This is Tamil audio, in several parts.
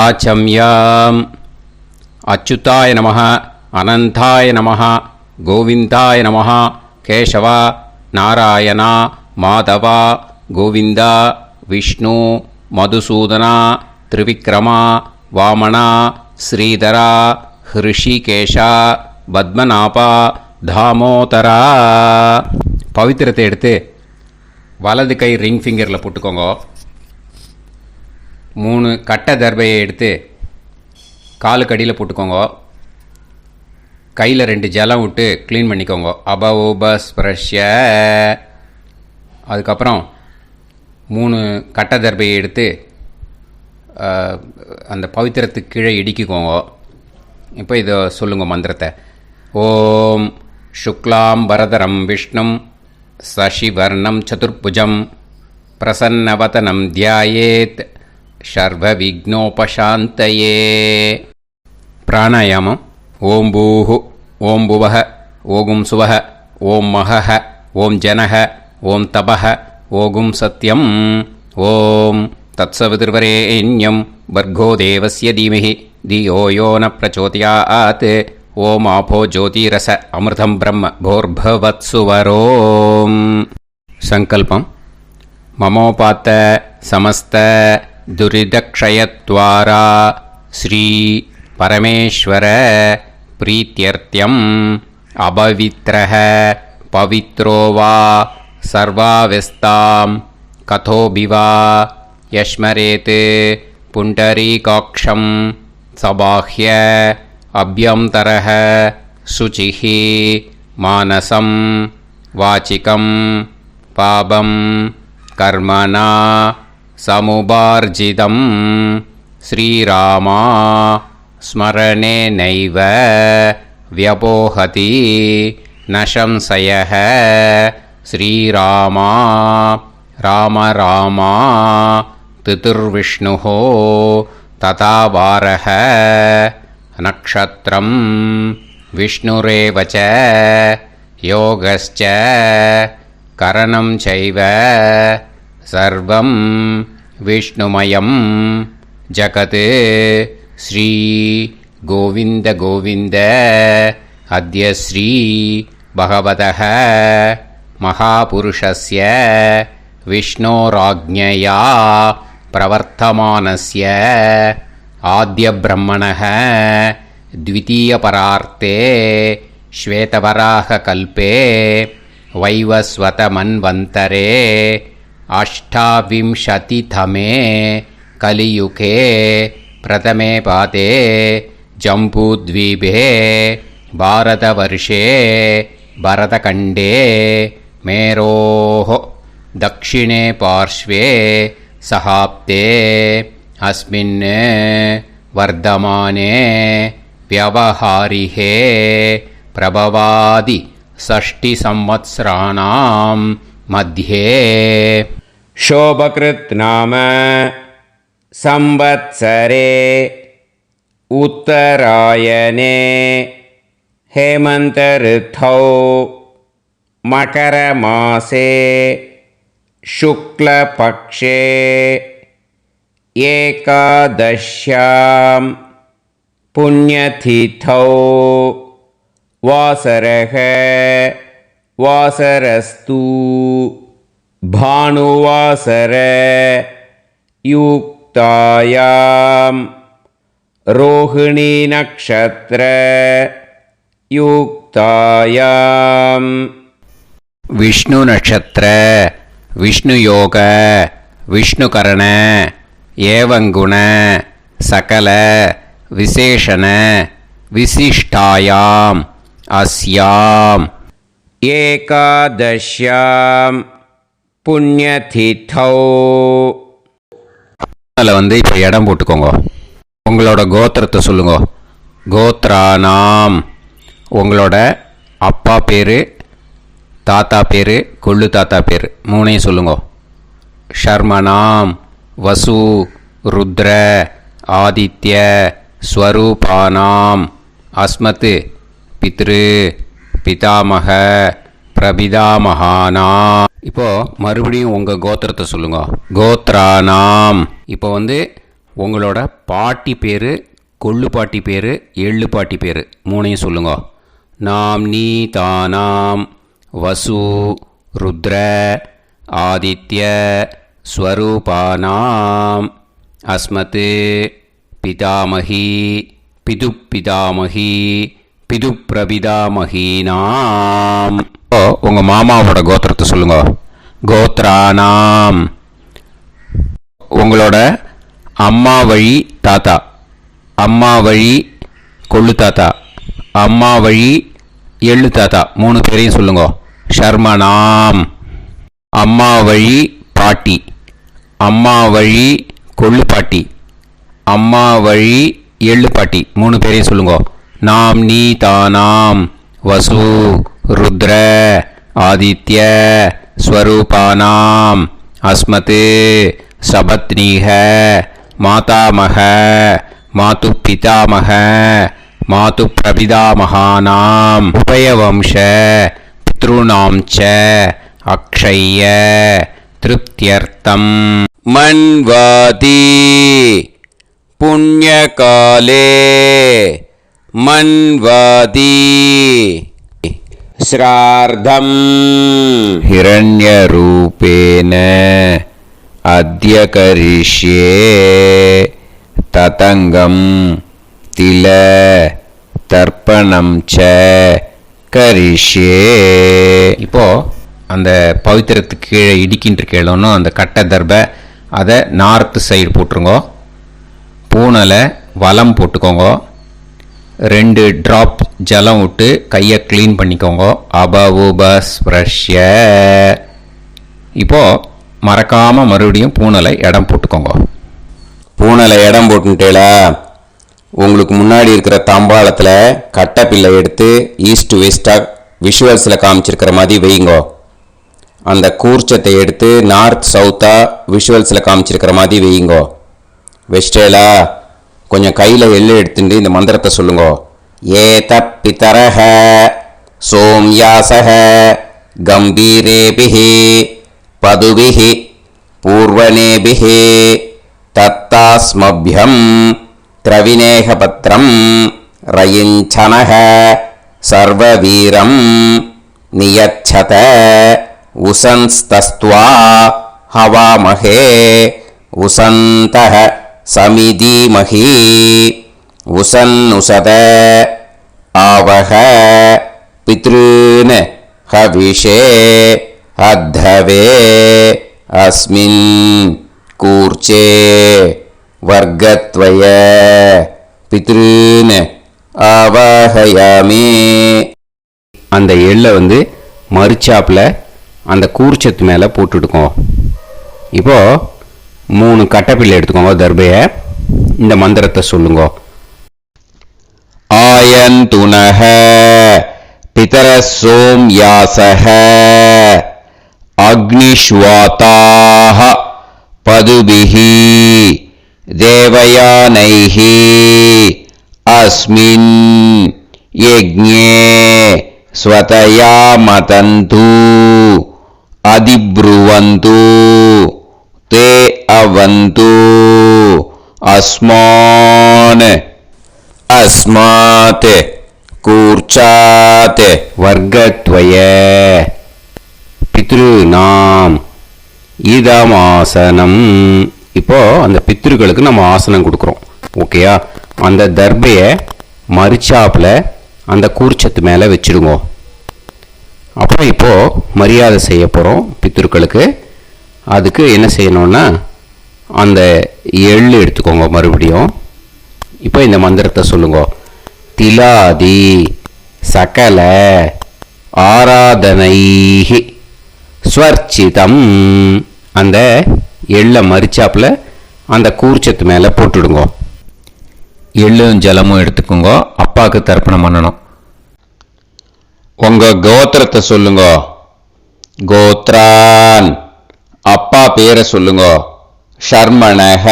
ஆச்சம்யாம். அச்சுதாய நமः, அனந்தாய நமः, கோவிந்தாய நமः, கேசவா, நாராயணா, மாதவா, கோவிந்தா, விஷ்ணு, மதுசூதனா, திரிவிக்ரமா, வாமனா, ஸ்ரீதரா, ஹிருஷிகேஷா, பத்மநாபா, தாமோதரா. பவித்திரத்தை எடுத்து வலது கை ரிங் ஃபிங்கரில் போட்டுக்கோங்க. 3 கட்டை தர்பையை எடுத்து காலுக்கடியில் போட்டுக்கோங்க. கையில் 2 ஜலம் விட்டு க்ளீன் பண்ணிக்கோங்க. அபவோபஸ்பிரஷ்ய. அதுக்கப்புறம் 3 கட்டை தர்பையை எடுத்து அந்த பவித்திரத்துக்கு கீழே இடிக்கிக்கோங்க. இப்போ இதை சொல்லுங்கள் மந்திரத்தை. ஓம் சுக்லாம் வரதரம் விஷ்ணும் சசிவர்ணம் சதுர்புஜம் பிரசன்னவதனம் தியாயேத் சர்வ விக்னோபசாந்தயே. பிராணாயாமம். ஓம் பூஹு, ஓம் புவஹ, ஓகும் சுவஹ, ஓம் மஹஹ, ஓம் ஜனஹ, ஓம் தபஹ, ஓகும் சத்யம். ஓம் தத்சவிதுர்வரேண்யம் பர்கோ தேவஸ்ய தீமஹி தியோ யோ ந பிரச்சோதயாத். ஓம் ஆபோ ஜோதிரச அமிர்தம் பிரம்ம போர்பவத்சுவரோம். சங்கல்பம். மமோபாத்த சமஸ்த துரிதக்ஷயத்வாரா ஸ்ரீ பரமேஸ்வர பிரீத்யர்த்தியம் அபவித்ரஹ பவித்ரோ வா சர்வாவஸ்தாம் கதோபிவா யஸ்மரேத் புண்டரீகாக்ஷம் சபாஹ்ய அப்யந்தரஹ சுசிஹ மானசம் வாசிகம் பாபம் கர்மணா சமுபார்ஜிதம் ஸ்ரீராமா ஸ்மரணேனைவ வ்யபோஹதி ந சம்சயः. ஸ்ரீராமா ராம ராமா திதிர்விஷ்ணுः ததா வாரः. நக்ஷத்ரம் விஷ்ணுரேவ ச யோகஸ்ச கரணம் சைவ சர்வம் விஷ்ணுமயம் ஜகத். ஸ்ரீ கோவிந்த கோவிந்த அத்ய ஸ்ரீ பகவதः மகாபுருஷஸ்ய விஷ்ணோராஜ்ஞயா பிரவர்த்தமானஸ்ய ஆத்ய பிரம்மணः த்விதீயபரார்த்தே ஸ்வேதவராக கல்பே வைவஸ்வத மன்வந்தரே அஷ்டாவிம்சதிதமே கலியுகே பிரதமே பாதே ஜம்பூத்வீபே பாரதவர்ஷே பரதகண்டே மேரோः தக்ஷிணே பார்ஷ்வே சஹாப்தே அஸ்மின் வர்தமானே व्यवहारिहे प्रभवादि 6 संवत्सराणां मध्ये शोभकृत् नाम संवत्सरे उत्तरायणे हेमन्त ऋतौ मकरमासे शुक्लपक्षे एकादश्यां पुण्यतिथौ वासरः वासरस्तु भानुवासर युक्तायां रोहिणी नक्षत्र युक्तायां विष्णु नक्षत्र विष्णु योग विष्णुकरण एवं गुण सकल विशेषण विशिष्टायाम अस्याम एकादश्याम पुण्यतिथौ. அதில் வந்து இப்போ இடம் போட்டுக்கோங்க. உங்களோட கோத்திரத்தை சொல்லுங்க. கோத்ரானாம் உங்களோட அப்பா பேர், தாத்தா பேர், கொள்ளு தாத்தா பேர் 3ஐயும் சொல்லுங்க. ஷர்மனாம் வசு ருத்ர ஆதித்ய ஸ்வரூபானாம் அஸ்மத் பித்ரு பிதாமக பிரபிதாமகானா. இப்போ மறுபடியும் உங்கள் கோத்திரத்தை சொல்லுங்க. கோத்ரானாம் இப்போ வந்து உங்களோட பாட்டி பேர், கொள்ளு பாட்டி பேர், எள்ளு பாட்டி பேர் மூணையும் சொல்லுங்க. நாம் நீ தானாம் வசு ருத்ர ஆதித்ய ஸ்வரூபானாம் அஸ்மத் பிதாமகி பிதுப்பிதாமகி பிதுப்பிரபிதாமகீனாம். உங்கள் மாமாவோட கோத்திரத்தை சொல்லுங்க. கோத்ரானாம். உங்களோட அம்மா வழி தாத்தா, அம்மா வழி கொள்ளு தாத்தா, அம்மா வழி எள்ளு தாத்தா மூணு பேரையும் சொல்லுங்க. ஷர்மனாம். அம்மா வழி பாட்டி, அம்மா வழி கொள்ளு பாட்டி, அம்மா வழி எள்ளு பாட்டி மூணு பேரையும் சொல்லுங்க. நாம் நீ தானாம் வசு ருத்ர ஆதித்ய ஸ்வரூபானாம் அஸ்மத் சபத்னீஹ மாதாமக மாது பிதாமக மாது பிரபிதாமகானாம் உபயவம்ச பித்ருணாம் ச அக்ஷய்ய திருப்தியர்த்தம் மன்வாதி புண்ணியகாலே மன்வாதி ஸ்ரார்த்தம் ஹிரண்யரூபேன அத்ய கரிஷ்யே ததங்கம் தில தர்ப்பணம் ச கரிஷ்யே. இப்போ அந்த பவித்திரத்துக்கு கீழே இடிக்கின்ற கேளோன்னு அந்த கட்டை தர்பை அதை நார்த்து சைடு போட்டுருங்க. பூனலை வலம் போட்டுக்கோங்க. 2 ட்ராப் ஜலம் விட்டு கையை க்ளீன் பண்ணிக்கோங்க. அபவுபஸ்ப்ரஷ்ய. இப்போது மறக்காமல் மறுபடியும் பூனலை இடம் போட்டுக்கோங்க. பூனலை இடம் போட்டுட்டேலா, உங்களுக்கு முன்னாடி இருக்கிற தாம்பாளத்தில் கட்டைப்பில்லை எடுத்து ஈஸ்ட் வெஸ்டாக விஷுவல்ஸில் காமிச்சிருக்கிற மாதிரி வைங்கோ. அந்த கூர்ச்சத்தை எடுத்து நார்த் சவுத்தாக விஷுவல்ஸில் காமிச்சிருக்கிற மாதிரி வைங்கோ. வெஸ்டேலா கொஞ்சம் கையில் எள்ளு எடுத்துட்டு இந்த மந்திரத்தை சொல்லுங்க. ஏத பிதரஹ சோம்யாசஹ கம்பீரேபிஹி பதுபிஹி பூர்வனேபிஹி தத்தாஸ்மப்யம் திரவிநேகபத்ரம் ரயிஞ்சனஹ சர்வவீரம் நியச்சத உசன்ஸ்தஸ்த்வா ஹவாமஹே உசந்தஹ சமிதீமஹி உசன்னுசத ஆவஹ பித்ருன் ஹவிஷே அத்தவே அஸ்மின் கூர்ச்சே வர்க்கத்வய பித்ருன் ஆவாஹயாமி. அந்த எள்ளை மரிச்சாப்பில் அந்த கூர்ச்சத்து மேலே போட்டுடுக்கோம். இப்போது 3 கட்டைப்பிள்ளை எடுத்துக்கோங்க. தர்பையை இந்த மந்திரத்தை சொல்லுங்க. ஆயந்துனஹ பிதர சோம்யாசஹ அக்னிஷ்வாதாஹ பதுபிஹி தேவயானைஹி அஸ்மின் யஜ்ஞே ஸ்வதயா மதந்து அதிப்ருவந்து தே அவது அஸ்மான் அஸ்மாத் கூர்ச்சாத் வர்க்கத்வய பித்ருநாம் இதமாசனம். இப்போது அந்த பித்ருக்களுக்கு நம்ம ஆசனம் கொடுக்குறோம். ஓகேயா? அந்த தர்பையை மரிச்சாப்பில் அந்த கூர்ச்சத்து மேலே வச்சுடுங்க. அப்புறம் இப்போது மரியாதை செய்ய போகிறோம் பித்ருக்களுக்கு. அதுக்கு என்ன செய்யணும்னா அந்த எள்ளு எடுத்துக்கோங்க. மறுபடியும் இப்போ இந்த மந்திரத்தை சொல்லுங்க. திலாதி சகல ஆராதனைஹி ஸ்வர்ச்சிதம். அந்த எள்ளை மரிச்சாப்பில் அந்த கூர்ச்சத்து மேலே போட்டுடுங்க. எள்ளும் ஜலமும் எடுத்துக்கோங்க. அப்பாவுக்கு தர்ப்பணம் பண்ணணும். உங்கள் கோத்திரத்தை சொல்லுங்க. கோத்ரான். அப்பா பேரை சொல்லுங்க. ஷர்மணஹ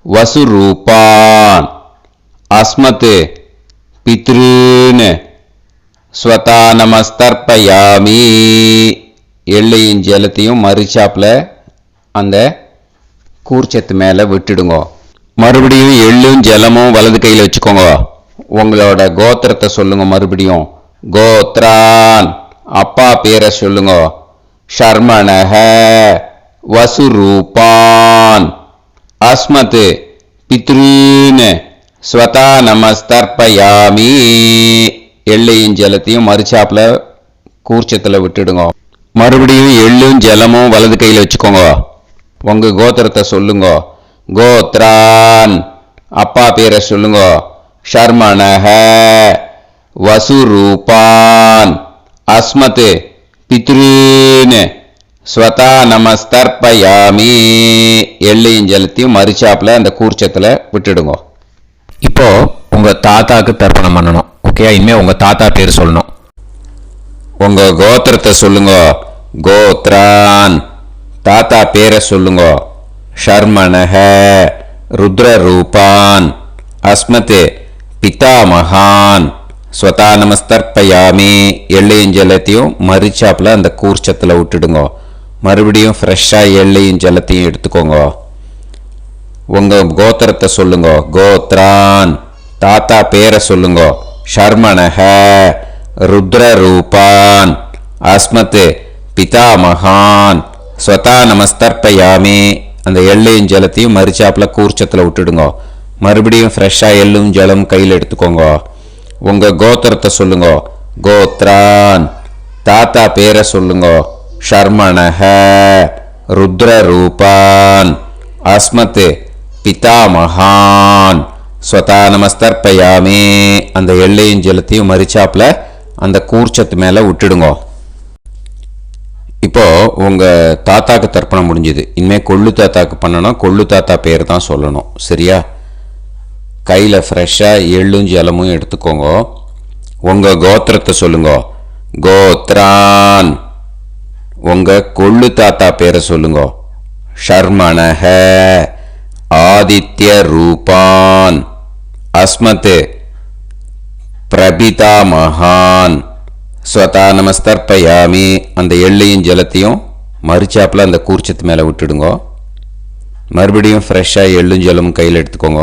வசுரூபான் அஸ்மத் பித்ருன் ஸ்வதா நமஸ்தர்ப்பயாமி. எள்ளையும் ஜலத்தையும் மரிச்சாப்பில் அந்த கூர்ச்சத்து மேலே விட்டுடுங்க. மறுபடியும் எள்ளும் ஜலமும் வலது கையில் வச்சுக்கோங்க. உங்களோட கோத்திரத்தை சொல்லுங்க. மறுபடியும் கோத்ரான், அப்பா பேரை சொல்லுங்க. ஷர்மணஹ, வசுரூபான், அஸ்மத், பித்ருன், ஸ்வதா நமஸ்தர்ப்பயாமி. எள்ளையும் ஜலத்தையும் மறுச்சாப்புல கூர்ச்சத்தில் விட்டுடுங்க. மறுபடியும் எள்ளும் ஜலமும் வலது கையில் வச்சுக்கோங்க. உங்க கோத்திரத்தை சொல்லுங்க. கோத்ரான், அப்பா பேரை சொல்லுங்க. ஷர்மணஹ, வசுரூபான், அஸ்மத், பித்ருன், ஸ்வதா நமஸ்தர்ப்பயாமி. எள்ளையும் ஜலத்தையும் மறுச்சாப்புல அந்த கூர்ச்சத்தில் விட்டுடுங்க. இப்போ உங்க தாத்தாக்கு தர்ப்பணம் பண்ணணும். ஓகே, இனிமே உங்க தாத்தா பேர் சொல்லணும். உங்க கோத்திரத்தை சொல்லுங்க. கோத்ரான், தாத்தா பேரை சொல்லுங்க. ஷர்மணஹ, ருத்ரரூபான், அஸ்மத், பிதாமகான், ஸ்வதா நமஸ்தர்ப்பயாமி. எள்ளையும் ஜலத்தையும் மறுச்சாப்புல அந்த கூர்ச்சத்தில் விட்டுடுங்க. மறுபடியும் ஃப்ரெஷ்ஷாக எள்ளையும் ஜலத்தையும் எடுத்துக்கோங்க. உங்க கோத்திரத்தை சொல்லுங்க. கோத்ரான், தாத்தா பேரை சொல்லுங்க. ஷர்மணஹ, ருத்ரரூபான், அஸ்மத், பிதாமகான், ஸ்வதா நமஸ்தர்ப்பயாமி. அந்த எள்ளையும் ஜலத்தையும் மறுச்சாப்புல கூர்ச்சத்தில் விட்டுடுங்க. மறுபடியும் ஃப்ரெஷ்ஷாக எள்ளும் ஜலம் கையில் எடுத்துக்கோங்க. உங்க கோத்திரத்தை சொல்லுங்க. கோத்ரான், தாத்தா பேரை சொல்லுங்க. ஷர்மணஹ, ருத்ரரூபான், அஸ்மத், பிதாமகான், ஸ்வதா நமஸ்தர்ப்பயாமி. அந்த எள்ளையும் ஜலத்தையும் மறுச்சாப்புல அந்த கூர்ச்சத்து மேலே விட்டுடுங்க. இப்போ உங்க தாத்தாக்கு தர்ப்பணம் முடிஞ்சுது. இனிமேல் கொள்ளு தாத்தாக்கு பண்ணணும். கொள்ளு தாத்தா பேர் தான் சொல்லணும். சரியா? கையில் ஃப்ரெஷ்ஷாக எள்ளும் ஜலமும் எடுத்துக்கோங்க. உங்க கோத்திரத்தை சொல்லுங்க. கோத்ரான், உங்க கொள்ளு தாத்தா பேரை சொல்லுங்க. ஷர்மணஹ, ஆதித்ய ரூபான், அஸ்மத், பிரபிதாமகான், ஸ்வதா நமஸ்தர்ப்பயாமி. அந்த எள்ளையும் ஜலத்தையும் மறுச்சாப்புல அந்த கூர்ச்சத்து மேலே விட்டுடுங்க. மறுபடியும் ஃப்ரெஷ்ஷாக எள்ளும் ஜலமும் கையில் எடுத்துக்கோங்க.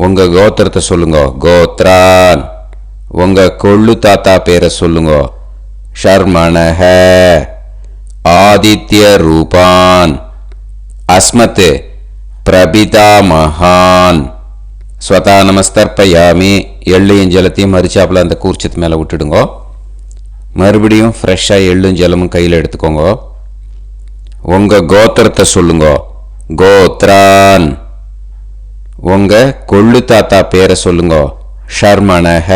உங்கள் கோத்திரத்தை சொல்லுங்க. கோத்ரான், உங்கள் கொள்ளு தாத்தா பேரை சொல்லுங்க. ஷர்மணஹ, ஆதித்ய ரூபான், அஸ்மத், பிரபிதாமகான், ஸ்வதா நமஸ்தர்ப்பயாமி. எள்ளையும் ஜலத்தையும் மறுச்சாப்புல அந்த கூர்ச்சத்து மேலே விட்டுடுங்க. மறுபடியும் ஃப்ரெஷ்ஷாக எள்ளும் ஜலமும் கையில் எடுத்துக்கோங்க. உங்கள் கோத்திரத்தை சொல்லுங்க. கோத்ரான், உங்கள் கொள்ளு தாத்தா பேரை சொல்லுங்க. ஷர்மணஹ,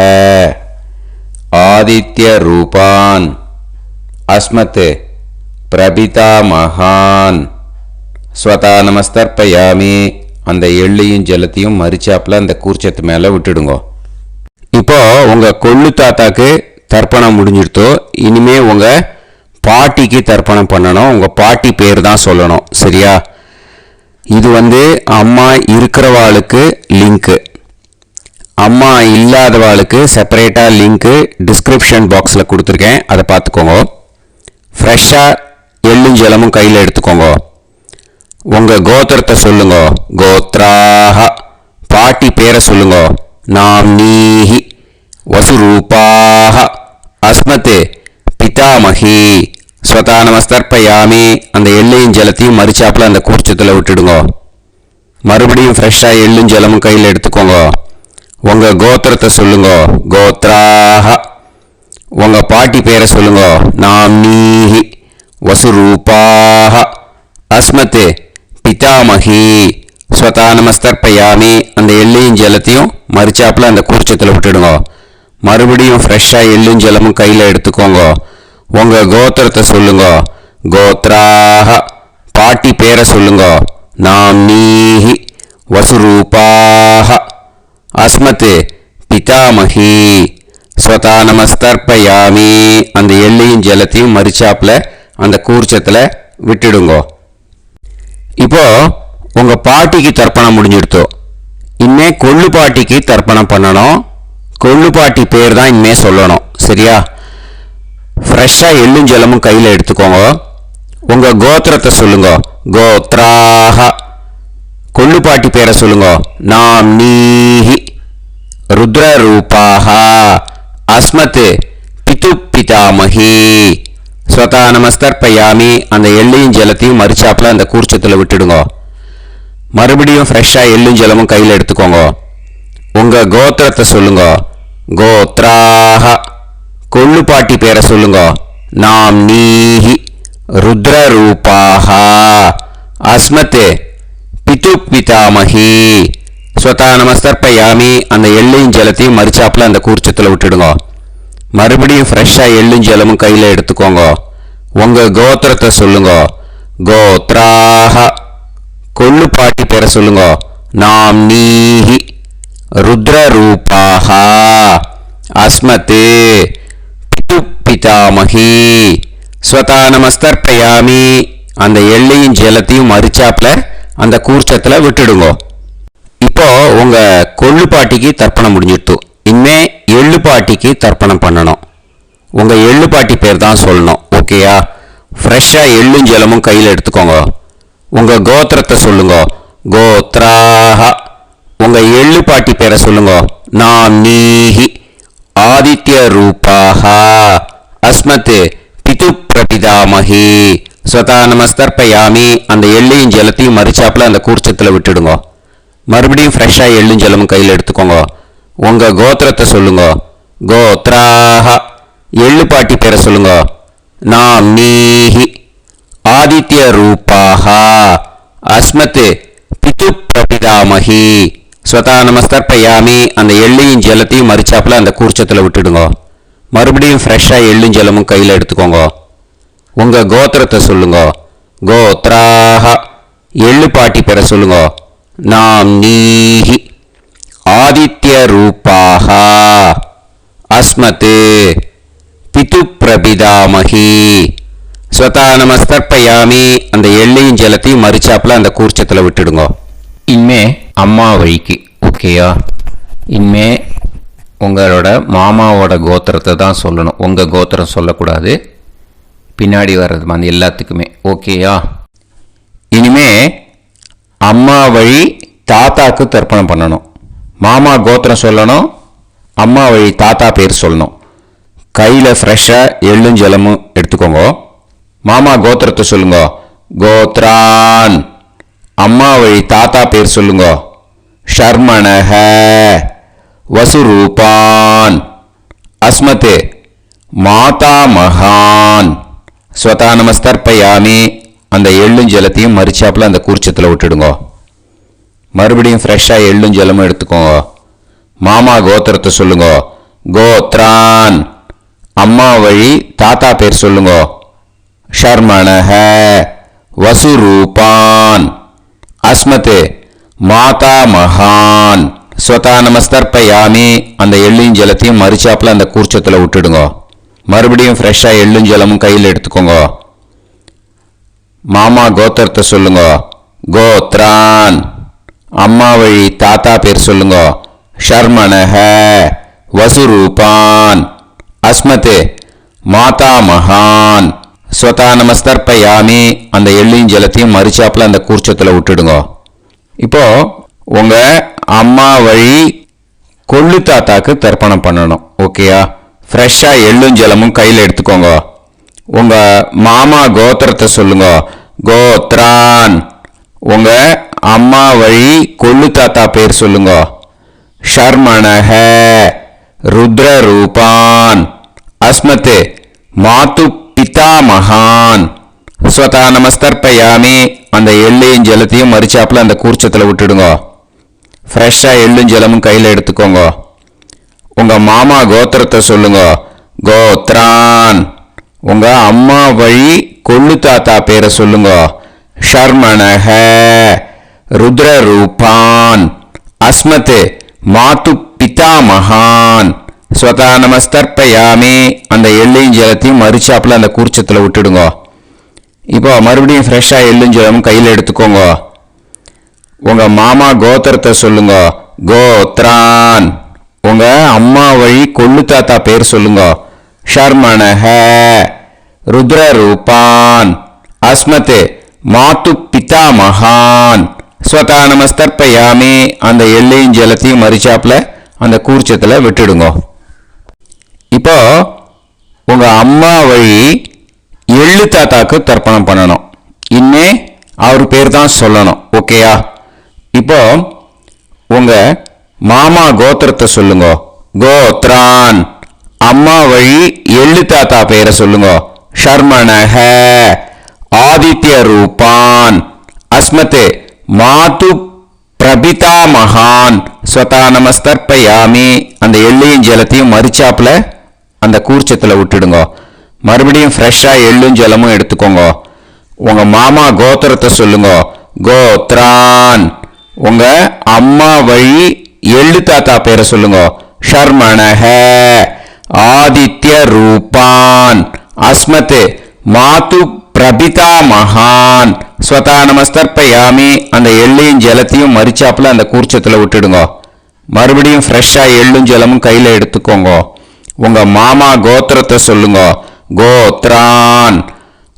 ஆதித்ய ரூபான், அஸ்மத், பிரபிதாமகான், ஸ்வதா நமஸ்தர்ப்பயாமி. அந்த எள்ளையும் ஜலத்தையும் மறுச்சாப்புல அந்த கூர்ச்சத்து மேலே விட்டுடுங்க. இப்போ உங்கள் கொள்ளு தாத்தாக்கு தர்ப்பணம் முடிஞ்சிடுத்தோ. இனிமே உங்கள் பாட்டிக்கு தர்ப்பணம் பண்ணணும். உங்கள் பாட்டி பேர் தான் சொல்லணும். சரியா? இது அம்மா இருக்கிறவாளுக்கு லிங்க்கு, அம்மா இல்லாதவாளுக்கு செப்பரேட்டாக லிங்க்கு டிஸ்கிரிப்ஷன் பாக்ஸில் கொடுத்துருக்கேன். அதை பார்த்துக்கோங்க. ஃப்ரெஷ்ஷாக எள்ளும் ஜலமும் கையில் எடுத்துக்கோங்க. உங்கள் கோத்திரத்தை சொல்லுங்க. கோத்ராஹ, பாட்டி பேரை சொல்லுங்க. நாம்னீஹி, வசுரூபாஹ, அஸ்மத், பிதாமகி, ஸ்வதா நமஸ்தர்ப்பயாமி. அந்த எள்ளையும் ஜலத்தையும் மறுச்சாப்புல அந்த கூர்ச்சத்தில் விட்டுடுங்க. மறுபடியும் ஃப்ரெஷ்ஷாக எள்ளும் ஜலமும் கையில் எடுத்துக்கோங்க. உங்கள் கோத்திரத்தை சொல்லுங்க. கோத்ராஹ, உங்கள் பாட்டி பேரை சொல்லுங்க. நாம்னீஹி, வசுரூபாஹ, அஸ்மத், பிதாமகி, ஸ்வதா நமஸ்தர்ப்பயாமி. அந்த எள்ளையும் ஜலத்தையும் மறுச்சாப்புல அந்த கூர்ச்சத்தில் விட்டுடுங்க. மறுபடியும் ஃப்ரெஷ்ஷாக எள்ளும் ஜலமும் கையில் எடுத்துக்கோங்க. உங்கள் கோத்திரத்தை சொல்லுங்க. கோத்ராஹ, பாட்டி பேரை சொல்லுங்க. நாம்னீஹி, வசுரூபாஹ, அஸ்மத், பிதாமகி, ஸ்வதா நமஸ்தர்ப்பயாமி. அந்த எள்ளையும் ஜலத்தையும் மறுச்சாப்புல அந்த கூர்ச்சத்தில் விட்டுடுங்க. இப்போ உங்கள் பாட்டிக்கு தர்ப்பணம் முடிஞ்சிடுத்தோ. இனிமே கொள்ளு பாட்டிக்கு தர்ப்பணம் பண்ணணும். கொள்ளு பாட்டி பேர் தான் இனிமே சொல்லணும். சரியா? ஃப்ரெஷ்ஷாக எள்ளும் ஜலமும் கையில் எடுத்துக்கோங்க. உங்கள் கோத்திரத்தை சொல்லுங்க. கோத்ராஹ. கொள்ளுப்பாட்டி பேரை சொல்லுங்க. நாம் நீஹி ருத்ரரூபாஹ அஸ்மத் பிது பிதாமகி. ஸ்வதா நமஸ்தர்ப்பயாமி. அந்த எள்ளையும் ஜலத்தையும் மறிச்சாப்புல அந்த கூர்ச்சத்தில் விட்டுடுங்க. மறுபடியும் ஃப்ரெஷ்ஷாக எள்ளும் ஜலமும் கையில் எடுத்துக்கோங்க. உங்கள் கோத்திரத்தை சொல்லுங்க. கோத்ராஹ. கொள்ளுப்பாட்டி பேரை சொல்லுங்க. நாம் நீஹி ருத்ரரூபாஹ அஸ்மத் பிது பிதாமகி. ஸ்வதா நமஸ்தர்ப்பயாமி. அந்த எள்ளையும் ஜலத்தையும் மறிச்சாப்புல அந்த கூர்ச்சத்தில் விட்டுடுங்க. மறுபடியும் ஃப்ரெஷ்ஷாக எள்ளும் ஜலமும் கையில் எடுத்துக்கோங்க. உங்கள் கோத்திரத்தை சொல்லுங்க. கோத்ராஹ. கொள்ளுப்பாட்டி பேரை சொல்லுங்க. நாம் நீஹி ருத்ரரூபாஹ அஸ்மத் பிது பிதாமகி. ஸ்வதா நமஸ்தர்ப்பயாமி. அந்த எள்ளையும் ஜலத்தையும் மறிச்சாப்புல அந்த கூர்ச்சத்தில் விட்டுடுங்க. இப்போ உங்கள் கொள்ளுப்பாட்டிக்கு தர்ப்பணம் முடிஞ்சிடுத்து. இனிமே எள்ளுப்பாட்டிக்கு தர்ப்பணம் பண்ணணும். உங்கள் எள்ளுப்பாட்டி பேர் தான் சொல்லணும். ஓகேயா? ஃப்ரெஷ்ஷாக எள்ளும் ஜலமும் கையில் எடுத்துக்கோங்க. உங்கள் கோத்திரத்தை சொல்லுங்க. கோத்ராஹ. உங்கள் எள்ளுப்பாட்டி பேரை சொல்லுங்க. நாம் நீஹி ஆதித்ய ரூபாஹ அஸ்மத் பிது பிரபிதாமகி. ஸ்வதா நமஸ்தர்ப்பயாமி. அந்த எள்ளையும் ஜலத்தையும் மறிச்சாப்புல அந்த கூர்ச்சத்தில் விட்டுடுங்க. மறுபடியும் ஃப்ரெஷ்ஷாக எள்ளும் ஜலமும் கையில் எடுத்துக்கோங்க. உங்கள் கோத்திரத்தை சொல்லுங்க. கோத்ராஹ. எள்ளுப்பாட்டி பேரை சொல்லுங்க. நாம் நீஹி ஆதித்ய ரூபாஹ அஸ்மத் பிது பிரபிதாமகி. ஸ்வதா நமஸ்தர்ப்பயாமி. அந்த எள்ளையும் ஜலத்தையும் மறிச்சாப்புல அந்த கூர்ச்சத்தில் விட்டுடுங்க. மறுபடியும் ஃப்ரெஷ்ஷாக எள்ளும் ஜலமும் கையில் எடுத்துக்கோங்க. உங்கள் கோத்திரத்தை சொல்லுங்க. கோத்ராஹ. எள்ளுப்பாட்டி பேரை சொல்லுங்க. நாம் நீஹி ஆதித்ய ரூபாஹ அஸ்மத் பிது பிரபிதாமகி. ஸ்வதா நமஸ்தர்ப்பயாமி. அந்த எள்ளையும் ஜலத்தையும் மறிச்சாப்புல அந்த கூர்ச்சத்தில் விட்டுடுங்க. இனிமே அம்மா வழிக்கு. ஓகேயா? இனிமே உங்களோட மாமாவோட கோத்திரத்தை தான் சொல்லணும். உங்கள் கோத்திரம் சொல்லக்கூடாது. பின்னாடி வர்றது மாதிரி எல்லாத்துக்குமே. ஓகேயா? இனிமே அம்மா வழி தாத்தாக்கு தர்ப்பணம் பண்ணணும். மாமா கோத்திரம் சொல்லணும். அம்மா வழி தாத்தா பேர் சொல்லணும். கையில் ஃப்ரெஷ்ஷாக எள்ளும் ஜலமும் எடுத்துக்கோங்க. மாமா கோத்திரத்தை சொல்லுங்க. கோத்ரான். அம்மா வழி தாத்தா பேர் சொல்லுங்க. ஷர்மணஹ வசுரூபான் அஸ்மத் மாதா மகான். ஸ்வதா நமஸ்தர்ப்பயாமி. அந்த எள்ளும் ஜலத்தையும் மறிச்சாப்புல அந்த கூர்ச்சத்தில் விட்டுடுங்க. மறுபடியும் ஃப்ரெஷ்ஷாக எள்ளும் ஜலமும் எடுத்துக்கோங்க. மாமா கோத்திரத்தை சொல்லுங்க. கோத்ரான். அம்மா வழி தாத்தா பேர் சொல்லுங்க. ஷர்மணஹ வசுரூபான் அஸ்மத் மாதா மகான். ஸ்வதா நமஸ்தர்ப்பயாமி. அந்த எள்ளும் ஜலத்தையும் மறிச்சாப்புல அந்த கூர்ச்சத்தில் விட்டுடுங்க. மறுபடியும் ஃப்ரெஷ்ஷாக எள்ளும் ஜலமும் கையில் எடுத்துக்கோங்க. மாமா கோத்திரத்தை சொல்லுங்க. கோத்ரான். அம்மா வழி தாத்தா பேர் சொல்லுங்க. ஷர்மணஹ வசுரூபான் அஸ்மத் மாதா மகான். ஸ்வதா நமஸ்தர்ப்பயாமி. அந்த எள்ளையும் ஜலத்தையும் மறிச்சாப்புல அந்த கூர்ச்சத்தில் விட்டுடுங்க. இப்போ உங்கள் அம்மா வழி கொள்ளு தாத்தாக்கு தர்ப்பணம் பண்ணணும். ஓகேயா? ஃப்ரெஷ்ஷாக எள்ளும் ஜலமும் கையில் எடுத்துக்கோங்க. உங்கள் மாமா கோத்திரத்தை சொல்லுங்க. கோத்ரான். உங்கள் அம்மா வழி கொள்ளு தாத்தா பேர் சொல்லுங்க. ஷர்மணஹ ருத்ரரூபான் அஸ்மத் மாது பிதாமகான். ஸ்வதா நமஸ்தர்ப்பயாமி. அந்த எள்ளையும் ஜலத்தையும் மறிச்சாப்புல அந்த கூர்ச்சத்தில் விட்டுடுங்க. ஃப்ரெஷ்ஷாக எள்ளும் ஜலமும் கையில் எடுத்துக்கோங்க. உங்கள் மாமா கோத்திரத்தை சொல்லுங்க. கோத்ரான். உங்கள் அம்மா வழி கொள்ளு தாத்தா பேரை சொல்லுங்க. ஷர்மணஹ ருத்ரரூபான் அஸ்மத் மாது பிதாமகான். ஸ்வதா நமஸ்தர்ப்பயாமி. அந்த எள்ளையும் ஜலத்தையும் மறிச்சாப்புல அந்த கூர்ச்சத்தில் விட்டுடுங்க. இப்போ மறுபடியும் ஃப்ரெஷ்ஷாக எள்ளும் ஜலமும் கையில் எடுத்துக்கோங்க. உங்கள் மாமா கோத்திரத்தை சொல்லுங்க. கோத்ரான். உங்கள் அம்மா வழி கொள்ளு தாத்தா பேர் சொல்லுங்க. ஷர்மணஹ ருத்ரரூபான் அஸ்மத் மாத்து பிதா மகான் ஸ்வதா நமஸ்தர்ப்பயாமி. அந்த எள்ளையும் ஜலத்தையும் மறிச்சாப்புல அந்த கூர்ச்சத்தில் விட்டுடுங்க. இப்போ உங்க அம்மா வழி எள்ளு தாத்தாக்கு தர்ப்பணம் பண்ணணும். இன்னே அவர் பேர் தான் சொல்லணும். ஓகேயா? இப்போ உங்க மாமா கோத்திரத்தை சொல்லுங்க. கோத்ரான். அம்மா வழி எள்ளு தாத்தா பேரை சொல்லுங்க. ஷர்மணஹ ஆதித்ய ரூபான் அஸ்மத் மாது பிரபிதா மகான் ஸ்வதா நமஸ்தர்ப்பயாமி. அந்த எள்ளையும் ஜலத்தையும் மறிச்சாப்புல அந்த கூர்ச்சத்தில் விட்டுடுங்க. மறுபடியும் ஃப்ரெஷ்ஷாக எள்ளும் ஜலமும் எடுத்துக்கோங்க. உங்க மாமா கோத்திரத்தை சொல்லுங்க. கோத்ரான். உங்க அம்மா வழி எள்ளு தாத்தா பேரை சொல்லுங்க. ஷர்மணஹ ஆதித்ய ரூபான் அஸ்மத் மாது பிரபிதா மகான் ஸ்வதா நமஸ்தர்ப்பயாமி. அந்த எள்ளையும் ஜலத்தையும் மறிச்சாப்புல அந்த கூர்ச்சத்தில் விட்டுடுங்க. மறுபடியும் ஃப்ரெஷ்ஷாக எள்ளும் ஜலமும் கையில் எடுத்துக்கோங்க. உங்க மாமா கோத்திரத்தை சொல்லுங்க. கோத்ரான்.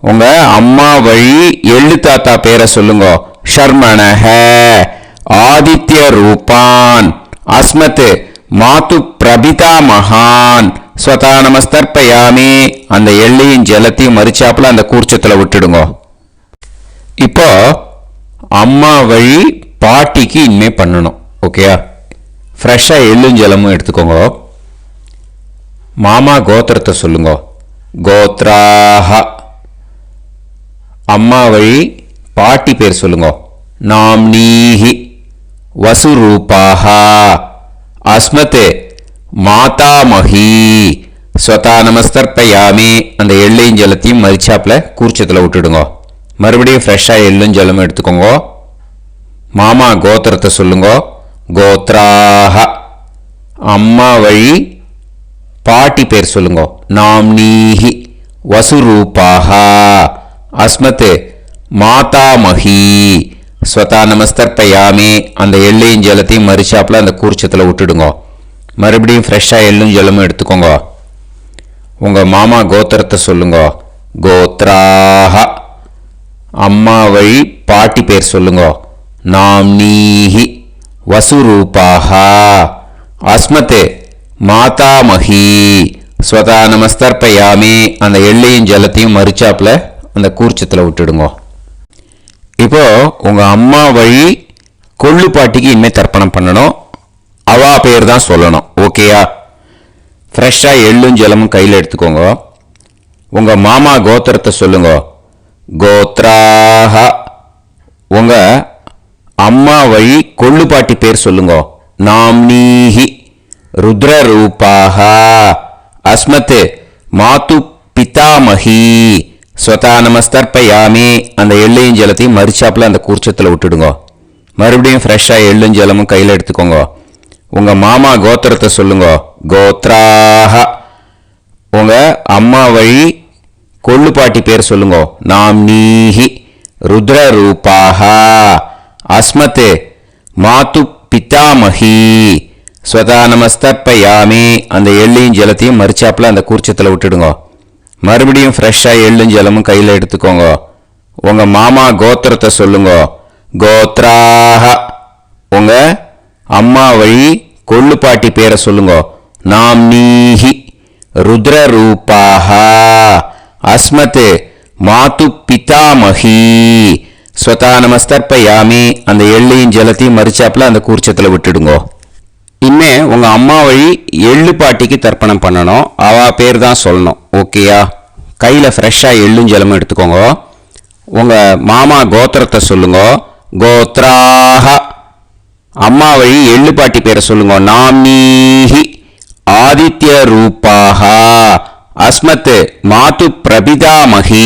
உங்க அம்மா வழி எள்ளு தாத்தா பேரை சொல்லுங்க. ஷர்மணஹ ஆதித்ய ரூபான் அஸ்மத் மாது பிரபிதா மகான் ஸ்வதா நமஸ்தர்ப்பயாமி. அந்த எள்ளையும் ஜலத்தையும் மறிச்சாப்புல அந்த கூர்ச்சத்தில் விட்டுடுங்க. இப்போ அம்மா வழி பாட்டிக்கு இனிமே பண்ணணும். ஓகேயா? ஃப்ரெஷ்ஷாக எள்ளும் ஜலமும் எடுத்துக்கோங்க. மாமா கோத்திரத்தை சொல்லுங்க. கோத்ராஹ. அம்மா வழி பாட்டி பேர் சொல்லுங்க. நாம்னீஹி வசுரூபாஹ அஸ்மத் மாதாமஹி ஸ்வதா நமஸ்தர்ப்பயாமி. அந்த எள்ளையும் ஜலத்தையும் மறிச்சாப்புல கூர்ச்சத்தில் விட்டுடுங்க. மறுபடியும் ஃப்ரெஷ்ஷாக எள்ளும் ஜலமும் எடுத்துக்கோங்க. மாமா கோத்திரத்தை சொல்லுங்க. கோத்ராஹ. அம்மா வழி பாட்டி பேர் சொல்லுங்க. நாம்னீஹி வசுரூபாஹ அஸ்மத் மாதாமஹி ஸ்வதா நமஸ்தர்ப்பயாமி. அந்த எள்ளையும் ஜலத்தையும் மறிச்சாப்புல அந்த கூர்ச்சத்தில் விட்டுடுங்க. மறுபடியும் ஃப்ரெஷ்ஷாக எள்ளும் ஜலமும் எடுத்துக்கோங்க. உங்கள் மாமா கோத்திரத்தை சொல்லுங்க. கோத்ராஹ. அம்மா வழி பாட்டி பேர் சொல்லுங்க. நாம்னீஹி வசுரூபாஹ அஸ்மத் மாதாமஹி ஸ்வதா நமஸ்தர்ப்பயாமி. அந்த எள்ளையும் ஜலத்தையும் மறிச்சாப்புல அந்த கூர்ச்சத்தில் விட்டுடுங்க. இப்போ உங்க அம்மா வழி கொள்ளு பாட்டிக்கு இனிமேல் தர்ப்பணம் பண்ணணும். அவா பேர் தான் சொல்லணும். ஓகேயா? ஃப்ரெஷ்ஷாக எள்ளும் ஜலமும் கையில் எடுத்துக்கோங்க. உங்க மாமா கோத்திரத்தை சொல்லுங்க. கோத்ராஹ. உங்க அம்மா வழி கொள்ளு பாட்டி பேர் சொல்லுங்க. நாம்னீஹி ருத்ரரூபாஹ அஸ்மத் மாது பிதாமஹி ஸ்வதா நமஸ்தர்ப்பயாமி. அந்த எள்ளையும் ஜலத்தையும் மறிச்சாப்புல அந்த கூர்ச்சத்தில் விட்டுடுங்க. மறுபடியும் ஃப்ரெஷ்ஷாக எள்ளும் ஜலமும் கையில் எடுத்துக்கோங்க. உங்க மாமா கோத்திரத்தை சொல்லுங்க. கோத்ராஹ. உங்க அம்மா வழி கொள்ளு பாட்டி பேர் சொல்லுங்க. நாம்னீஹி ருத்ரரூபாஹ அஸ்மத் மாது பிதாமஹி ஸ்வதா நமஸ்தர்ப்பயாமி. அந்த எள்ளையும் ஜலத்தையும் மறிச்சாப்புல அந்த கூர்ச்சத்தில் விட்டுடுங்க. மறுபடியும் ஃப்ரெஷ்ஷாக எள்ளும் ஜலமும் கையில் எடுத்துக்கோங்க. உங்க மாமா கோத்திரத்தை சொல்லுங்க. கோத்ராஹ. உங்க அம்மா வழி கொள்ளு பாட்டி பேரை சொல்லுங்க. நாம்னீஹி ருத்ரரூபாஹ அஸ்மத் மாது பிதாமஹி ஸ்வதா நமஸ்தர்ப்பயாமி. அந்த எள்ளையும் ஜலத்தையும் மறிச்சாப்புல அந்த கூர்ச்சத்தில் விட்டுடுங்க. இனிமே உங்க அம்மா வழி எள்ளு பாட்டிக்கு தர்ப்பணம் பண்ணணும். அவ பேர் தான் சொல்லணும். ஓகேயா? கையில் ஃப்ரெஷ்ஷாக எள்ளும் ஜலமும் எடுத்துக்கோங்க. உங்க மாமா கோத்திரத்தை சொல்லுங்க. கோத்ராஹ. அம்மா வழி எள்ளு பாட்டி பேரை சொல்லுங்க. நாம்னீஹி ஆதித்ய ரூபாஹ அஸ்மத் மாது பிரபிதாமஹி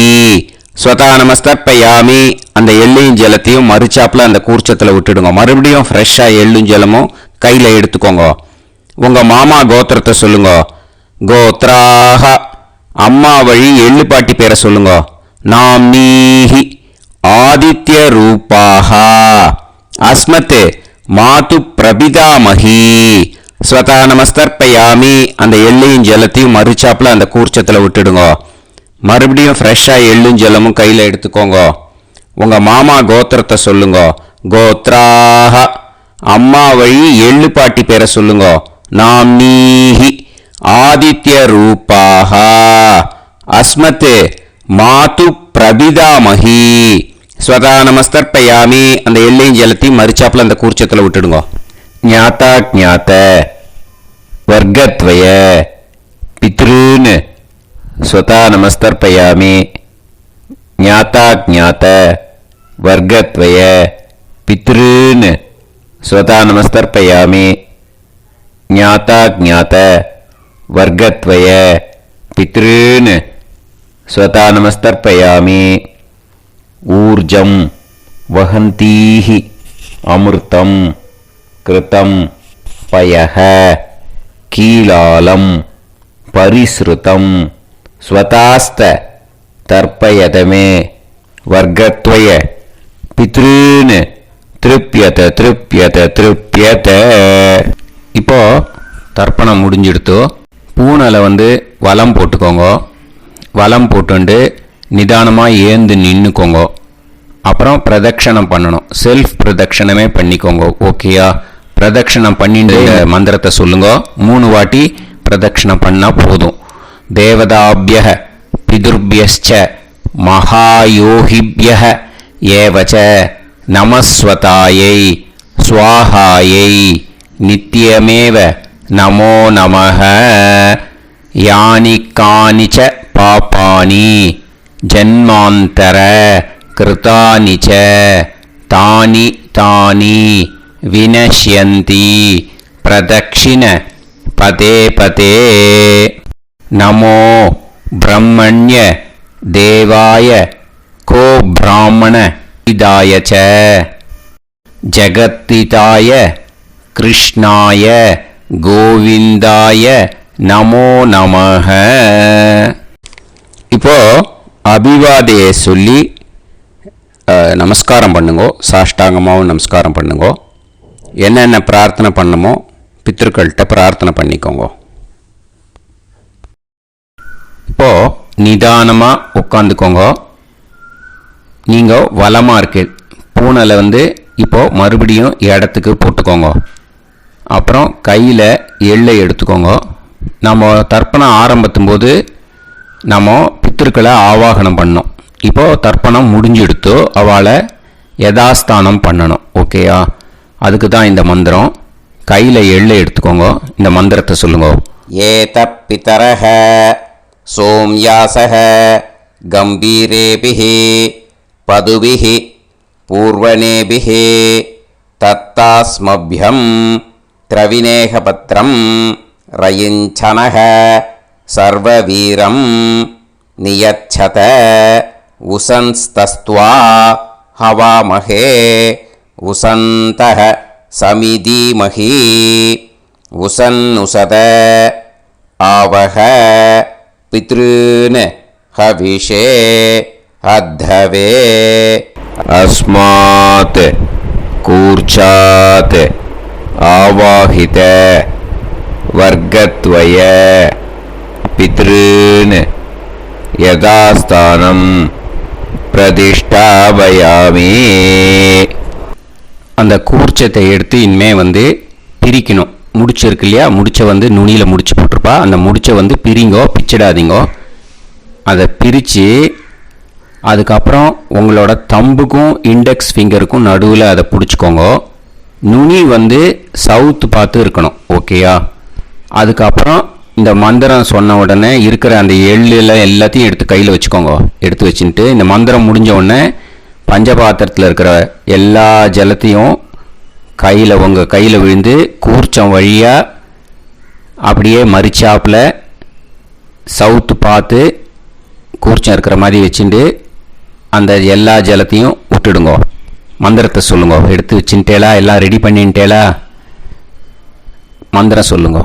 ஸ்வதா நமஸ்தர்ப்பயாமி. அந்த எள்ளையும் ஜலத்தையும் மறிச்சாப்புல அந்த கூர்ச்சத்தில் விட்டுடுங்க. மறுபடியும் ஃப்ரெஷ்ஷாக எள்ளும் ஜலமும் கையில் எடுத்துக்கோங்க. உங்க மாமா கோத்திரத்தை சொல்லுங்க. கோத்ராஹ. அம்மா வழி எள்ளு பாட்டி பேரை சொல்லுங்க. நாம்னீஹி ஆதித்ய ரூபாஹ அஸ்மத் மாது பிரபிதாமஹி ஸ்வதா நமஸ்தர்ப்பயாமி. அந்த எள்ளையும் ஜலத்தையும் மறிச்சாப்புல அந்த கூர்ச்சத்தில் விட்டுடுங்க. மறுபடியும் ஃப்ரெஷ்ஷாக எள்ளும் ஜலமும் கையில் எடுத்துக்கோங்க. உங்கள் மாமா கோத்திரத்தை சொல்லுங்க. கோத்ராஹ. அம்மா வழி எள்ளு பாட்டி பேரை சொல்லுங்க. நாம்னீஹி ஆதித்ய ரூபாக. அஸ்மத் மாது பிரபிதாமஹி. ஸ்வதா நமஸ்தர்ப்பயாமி. அந்த எள்ளையும் ஜலத்தையும் மறிச்சாப்புல அந்த கூர்ச்சத்தில் விட்டுடுங்க. ஞாத்தா ஜாத்த வர்க்கத்வய பித்ருன் ஸ்வதா நமஸ்தர்ப்பயாமி. ஞாத்தா ஜாத்த வர்க்கத்வய பித்ருன் ஸ்வதா நமஸ்தர்ப்பயாமி. ஞாத்தா ஜாத்த வர்க்கத்வய பித்ருன் ஸ்வதா நமஸ்தர்ப்பயாமி. ஊர்ஜம் வஹந்தீஹி அமிர்தம் கிருதம் பயஹ கீலாலம் பரிஸ்ருதம் ஸ்வதாஸ்த தர்ப்பயதமே வர்க்கத்வய பித்ருன் திருப்யத திருப்யத திருப்யத. இப்போ தர்ப்பணம் முடிஞ்சிடுத்தோ. பூனலை வலம் போட்டுக்கோங்க. வலம் போட்டுண்டு நிதானமாக ஏந்து நின்றுக்கோங்க. அப்புறம் பிரதட்சணம் பண்ணணும். செல்ஃப் பிரதட்சணமே பண்ணிக்கோங்க. ஓகேயா? பிரதட்சணம் பண்ணிட்டு மந்திரத்தை சொல்லுங்க. 3 வாட்டி பிரதட்சணம் பண்ணால் போதும். தேவதாபிய பிதுர்பியச்ச மகாயோகிபிய ஏவச்ச நமஸ்வதாயை ஸ்வாஹாயை நித்யமேவ நமோ நமஹ. யானி கானிச்ச பாபானி ஜன்மாந்தர கிருதானி ச தானி தானி வினஷ்யந்தி பிரதக்ஷிண பதே பதே. நமோ பிரம்மண்ய தேவாய கோ பிராமண இதாய ச ஜகத்திதாய கிருஷ்ணாய கோவிந்தாய நமோ நமஹ. இப்போ அபிவாதையை சொல்லி நமஸ்காரம் பண்ணுங்கோ. சாஷ்டாங்கமாகவும் நமஸ்காரம் பண்ணுங்கோ. என்னென்ன பிரார்த்தனை பண்ணமோ பித்ருக்கள்கிட்ட பிரார்த்தனை பண்ணிக்கோங்க. இப்போ நிதானமாக உட்காந்துக்கோங்க. நீங்கள் வலமாக இருக்கு பூனலை இப்போ மறுபடியும் இடத்துக்கு போட்டுக்கோங்க. அப்புறம் கையில் எள்ளை எடுத்துக்கோங்க. நம்ம தர்ப்பணம் ஆரம்பித்தும் போது நம்ம பித்திருக்களை ஆவாகனம் பண்ணோம். இப்போது தர்ப்பணம் முடிஞ்செடுத்து அவளை யதாஸ்தானம் பண்ணணும். ஓகேயா? அதுக்கு தான் இந்த மந்திரம். கையில் எள்ளை எடுத்துக்கோங்க. இந்த மந்திரத்தை சொல்லுங்க. ஏத பிதரஹ சோம்யாசஹ கம்பீரேபிஹி பதுபிஹி பூர்வணேபிஹி தத்தாஸ்மப்யம் திரவிநேகபத்ரம் ரயிஞ்சனஹ சர்வவீரம் நியச்சத உசன்ஸ்தஸ்த்வா ஹவாமஹே உசந்தஹ சமிதீமஹி உசன்னுசத ஆவஹ பித்ருன் ஹவிஷே அத்தவே. அஸ்மாத் கூர்ச்சாத் ஆவாஹித வர்க்கத்வய பித்ருன் யதாஸ்தானம் பிரதிஷ்டாபயாமி. அந்த கூர்ச்சத்தை எடுத்து இனிமே பிரிக்கணும். முடிச்சு இருக்கு இல்லையா? முடிச்சை நுனியில் முடிச்சு போட்டிருப்பா. அந்த முடிச்சை பிரிங்கோ, பிச்சிடாதீங்கோ. அதை பிரித்து அதுக்கப்புறம் உங்களோட தம்புக்கும் இண்டெக்ஸ் ஃபிங்கருக்கும் நடுவில் அதை பிடிச்சிக்கோங்க. நுனி சவுத்து பார்த்து இருக்கணும். ஓகேயா? அதுக்கப்புறம் இந்த மந்திரம் சொன்ன உடனே இருக்கிற அந்த எள்ளில் எல்லாத்தையும் எடுத்து கையில் வச்சுக்கோங்க. எடுத்து வச்சுட்டு இந்த மந்திரம் முடிஞ்ச உடனே பஞ்சபாத்திரத்தில் இருக்கிற எல்லா ஜலத்தையும் உங்கள் கையில் விழுந்து கூர்ச்சம் வழியாக அப்படியே மறிச்சாப்பில் சவுத்து பார்த்து கூர்ச்சம் இருக்கிற மாதிரி வச்சுட்டு அந்த எல்லா ஜலத்தையும் விட்டுடுங்க. மந்திரத்தை சொல்லுங்க. எடுத்து வச்சுட்டேலா? எல்லாம் ரெடி பண்ணிட்டேலா? மந்திரம் சொல்லுங்க.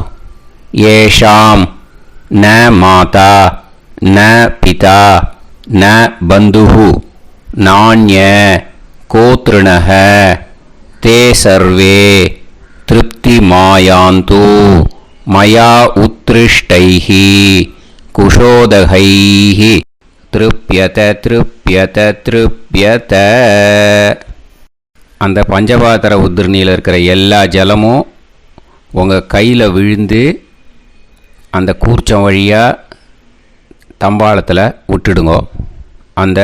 ஏஷாம் ந மாதா ந பிதா ந பந்துஹு நான்ய கோத்ருணஹ தே சர்வே திருப்தி மாயாந்து மயா உத்ருஷ்டைஹி குஷோதகைஹி திருப்யத திருப்யத திருப்யத. அந்த பஞ்சபாத்திர உதிரணியில் இருக்கிற எல்லா ஜலமும் உங்கள் கையில் விழுந்து அந்த கூர்ச்சம் வழியாக தம்பாளத்தில் விட்டுடுங்கோ. அந்த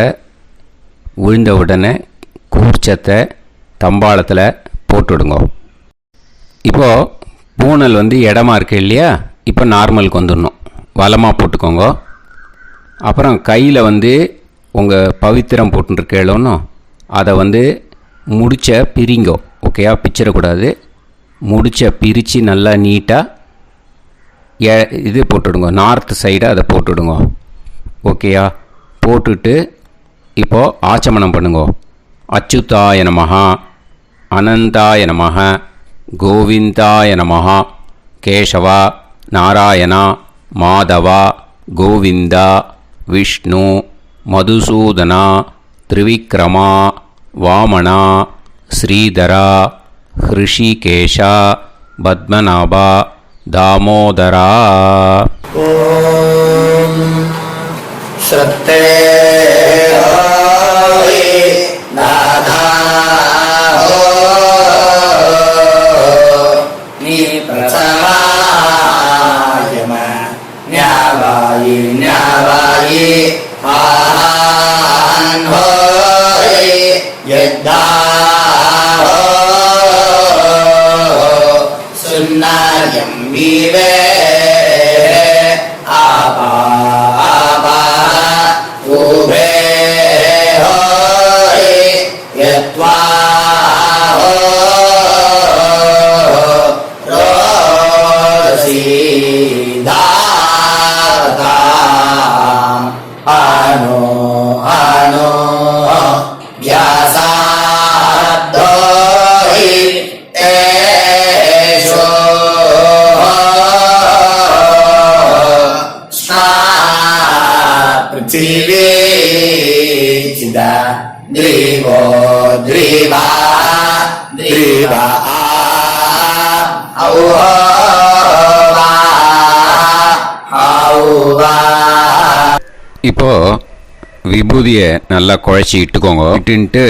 விழுந்த உடனே கூர்ச்சத்தை தம்பாளத்தில் போட்டுடுங்கோ. இப்போது பூனல் இடமா இருக்கு இல்லையா, இப்போ நார்மலுக்கு வந்துடணும். வலமாக போட்டுக்கோங்க. அப்புறம் கையில் உங்கள் பவித்திரம் போட்டுருக்கேளோன்னு அதை முடிச்ச பிரிங்கோ. ஓகேயா, பிச்சிடக்கூடாது. முடிச்ச பிரித்து நல்லா நீட்டாக இது போட்டுடுங்க, நார்த் சைடை அதை போட்டுடுங்க. ஓகேயா, போட்டுட்டு இப்போது ஆச்சமனம் பண்ணுங்க. அச்சுதாய நமஹ, அனந்தாய நமஹ, கோவிந்தாய நமஹ, கேசவா, நாராயணா, மாதவா, கோவிந்தா, விஷ்ணு, மதுசூதனா, திரிவிக்ரமா, வாமனா, ஸ்ரீதரா, ஹிருஷிகேஷா, பத்மநாபா, தாமோதரா. ஓம் ஸ்ரத்தே நாதா நீ பிரசமாயம ஞாவாயி ஞாவாயி ஆஹான் ஹோய் யத்தா சுன்னாயம் வீவே ஆபா ஆபா உபே ஹோய் யத்வா ரோசி தாதா ஆனோ ஆனோ வியாசாதோஹி தேஷோ पृथिवी चिदा द्रिवो द्रिवा द्रिवा இப்போ விபூதியை நல்லா குழச்சி இட்டுக்கோங்க. இட்டுன்ட்டு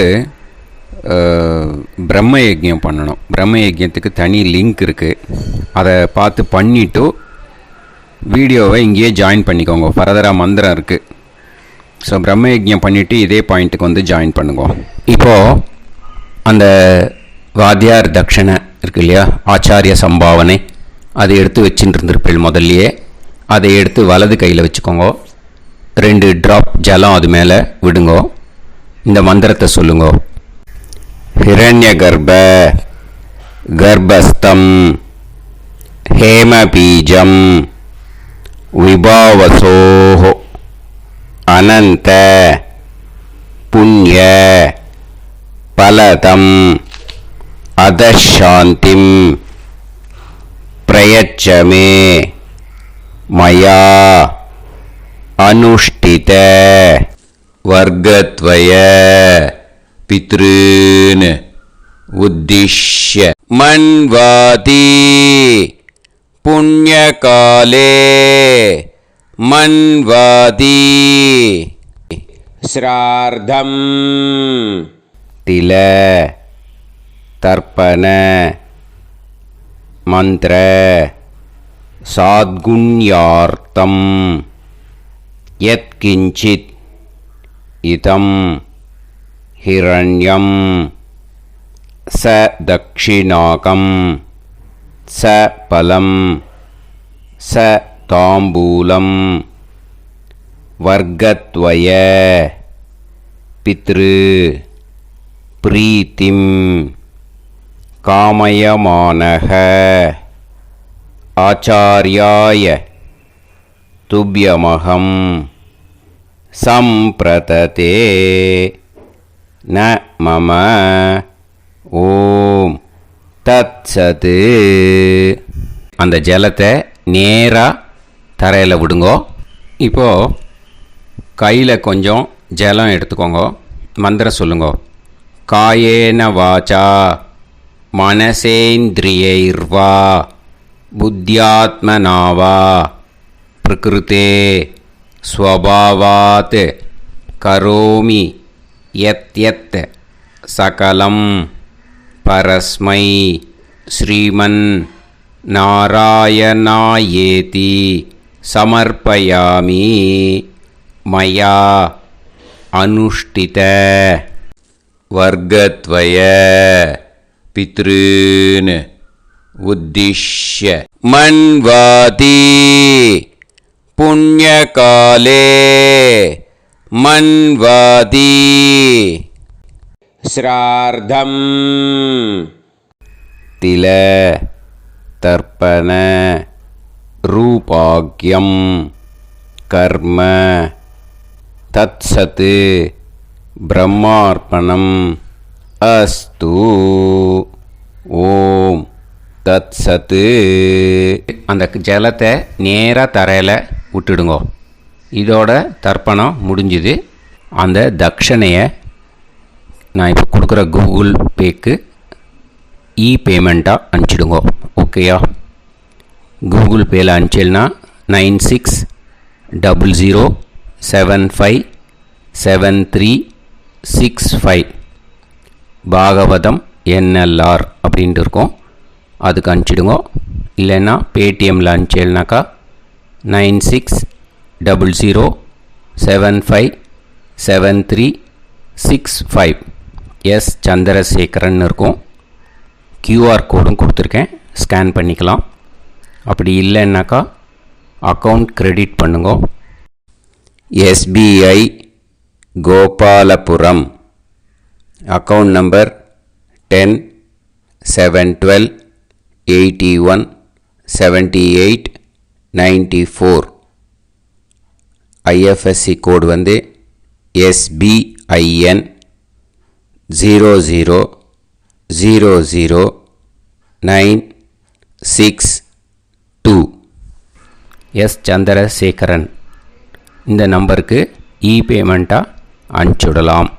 பிரம்ம யஜ்யம் பண்ணணும். பிரம்ம யஜ்யத்துக்கு தனி லிங்க் இருக்குது, அதை பார்த்து பண்ணிவிட்டு வீடியோவை இங்கேயே ஜாயின் பண்ணிக்கோங்க. ஃபர்தராக மந்திரம் இருக்குது. ஸோ பிரம்ம யஜ்யம் பண்ணிவிட்டு இதே பாயிண்ட்டுக்கு ஜாயின் பண்ணுங்க. இப்போது அந்த வாத்தியார் தட்சணை இருக்கு இல்லையா, ஆச்சாரிய சம்பாவனை, அதை எடுத்து வச்சுட்டு இருந்திருப்பேன் முதல்லையே. அதை எடுத்து வலது கையில் வச்சுக்கோங்க. 2 ட்ராப் ஜலம் அது மேலே விடுங்கோ. இந்த மந்திரத்தை சொல்லுங்கோ. ஹிரண்ய கர்ப்ப கர்ப்பஸ்தம் ஹேமபீஜம் விபாவசோஹ அனந்த புண்ணிய பலதம் அதசாந்திம் பிரயச்சமே மயா அனுஷ்டித வர்க்கத்வய பித்ருன் உத்திஷ்ய மன்வாதி புண்ணியகாலே மன்வாதி ஸ்ரார்த்தம் தில தர்ப்பண மந்திர சாத்குண்யார்த்தம் யத்கிஞ்சித் இதம் ஹிரண்யம் ச தக்ஷிணாகம் ச பலம் ச தாம்பூலம் வர்க்கத்வய பித்ரு பிரீத்திம் காமயமானஹ ஆச்சார்யாய துப்யமகம் சம்பிரததே ந மம ஓம் தத்சத். அந்த ஜலத்தை நேராக தரையில் விடுங்கோ. இப்போது கையில் கொஞ்சம் ஜலம் எடுத்துக்கோங்க. மந்திரம் சொல்லுங்கோ. காயேன வாச்சா மனசேந்திரியைர்வா புத்தியாத்மனாவா பிரகிருதே ஸ்வபாவாத் கரோமி யத் யத் சகலம் பரஸ்மை ஸ்ரீமன் நாராயணாயேதி சமர்ப்பயாமி மயா அனுஷ்டித வர்க்கத்வய பித்ருன் உத்திஷ்ய மன்வாதி புண்ணியகாலே மன்வாதி ஸ்ரார்த்தம் தில தர்ப்பண ரூபாக்யம் கர்ம தத்சத் பிரம்மார்ப்பணம் அஸ்து. ஓம் தத்சத். அந்த ஜலத்தை நேராக தரையில் விட்டுடுங்கோ. இதோட தர்ப்பணம் முடிஞ்சுது. அந்த தட்சணையை நான் இப்போ கொடுக்குற கூகுள் பேக்கு பேமெண்ட்டாக அனுப்பிச்சிடுங்கோ. ஓகேயா? கூகுள் பேயில் அனுப்பிச்சில்னா 9600757365 பாகவதம் NLR அப்படின்ட்டு இருக்கோம். அதுக்கு அனுப்பிச்சிடுங்க. இல்லைன்னா பேடிஎம்மில் அனுப்பிச்சில்னாக்கா 9600757365 எஸ் சந்திரசேகரன் இருக்கும். QR கோடும் கொடுத்துருக்கேன், ஸ்கேன் பண்ணிக்கலாம். அப்படி இல்லைன்னாக்கா அக்கௌண்ட் கிரெடிட் பண்ணுங்க. SBI Gopalapuram account number 10-712-81-78-94. IFSC கோடு வந்து SBIN 0000962. எஸ் சந்திரசேகரன் இந்த நம்பருக்கு பேமெண்ட்டாக அனுப்பிச்சுடலாம்.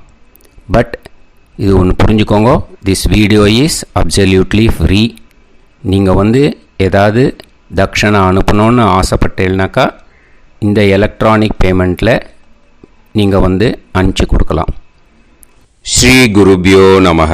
பட் இது ஒன்று புரிஞ்சுக்கோங்க, this video is absolutely free. நீங்கள் வந்து ஏதாவது தட்சணை அனுப்பணுன்னு ஆசைப்பட்டீங்கன்னாக்கா இந்த எலக்ட்ரானிக் பேமெண்ட்டில் நீங்கள் வந்து அனுப்பிச்சி கொடுக்கலாம். ஸ்ரீ குருபியோ நமக.